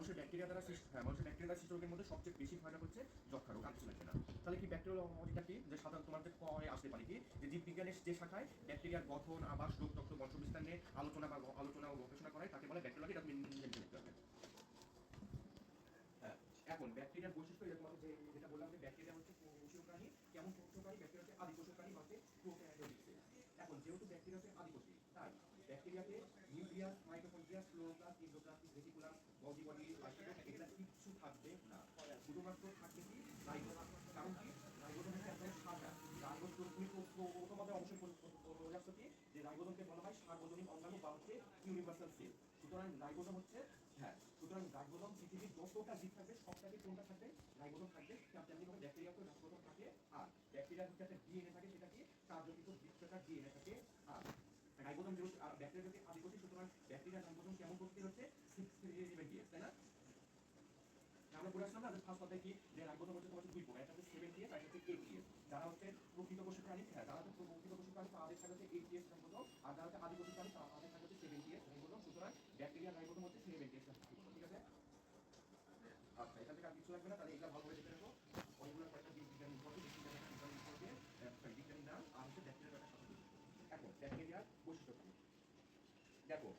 মানুষের ব্যাকটেরিয়া দ্বারা সৃষ্ট মানুষের ব্যাকটেরিয়া দ্বারা সৃষ্ট রোগের মধ্যে সবচেয়ে বেশি ভয়ানক হচ্ছে যক্ষা রোগ। আর কিছু লাগবে না। তাহলে কি ব্যাকটেরিয়ালজিটা কি? যে সাধারণত তোমাদের পরে আসতে পারে কি যে জীববিজ্ঞানের যে শাখায় ব্যাকটেরিয়ার গঠন, আবাস, রোগ তত্ত্ব, বংশবিস্তার নিয়ে আলোচনা ও গবেষণা করায় তাকে বলে ব্যাকটেরিয়ালজি। এটা তুমি নিজে লিখতে হবে। হ্যাঁ, এখন ব্যাকটেরিয়ার বৈশিষ্ট্য এরকম আছে, যে যেটা বললাম যে ব্যাকটেরিয়া হচ্ছে কোষীয় প্রাণী। কেমন কোষীয় প্রাণী? ব্যাকটেরিয়া হচ্ছে আদিকোষীয় প্রাণী, হচ্ছে প্রোক্যারিওটিক সেল। এখন যেহেতু ব্যাকটেরিয়া হচ্ছে আদিকোষী, তাই ব্যাকটেরিয়াতে nucleus, mitochondria, chloroplast, endoplasmic reticulum, Golgi body, lysosome এগুলা কিচ্ছু থাকবে না। শুধুমাত্র থাকবে কি রাইবোজোম। কারণ কি? রাইবোজোম হচ্ছে একদম সাজা। রাইবোজোম তুমি প্রথমভাবে অবশ্যই বলে আসছো কি যে রাইবোজোমকে বলা হয় সার্বজনীন অঙ্গাণু বা হচ্ছে ইউনিভার্সাল সেল। সুতরাং রাইবোজোম হচ্ছে, হ্যাঁ, সুতরাং রাইবোজোম পৃথিবীর যতটা জীব থাকবে সবটাকে কোনটা থাকবে? রাইবোজোম থাকবে। তেমনিভাবে ব্যাকটেরিয়াতেও রাইবোজোম থাকে। আর ব্যাকটেরিয়ার হচ্ছে একটা ডিএনএ থাকে, সেটা কি কার্যকৃত বৃত্তাকার ডিএনএ থাকে। আর রাইবোজোম যেহেতু ব্যাকটেরিয়া যদি আদিকোষী, সুতরাং ব্যাকটেরিয়া রাইবোজোম কেমন প্রকৃতির হচ্ছে? 6 তাই না? আমরা বলে আসলাম না যে ফার্স্ট কথায় কি যে রাইবোজোম হচ্ছে তোমার দুই প্রকার, একটা হচ্ছে 70s আর একটা হচ্ছে 80s। যারা হচ্ছে প্রকৃত কোষী প্রাণী, হ্যাঁ, যারা হচ্ছে প্রকৃত কোষী প্রাণী তাদের থাকে হচ্ছে 80s রাইবোজোম, আর যারা হচ্ছে আদিকোষী প্রাণী তাদের থাকে হচ্ছে 70s রাইবোজোম। সুতরাং ব্যাকটেরিয়া রাইবোজোম হচ্ছে 70s রাইবোজোম। ঠিক আছে? আচ্ছা, এখান থেকে আর কিছু লাগবে না। তাহলে এটা ভালোভাবে দেখে রাখো। অনেকগুলো কয়েকটা বিজ্ঞান ইম্পর্টেন্ট, বিজ্ঞানী নাম আর হচ্ছে ব্যাকটেরিয়ার একটা সাথে। এখন ব্যাকটেরিয়ার বৈশিষ্ট্য দেখো।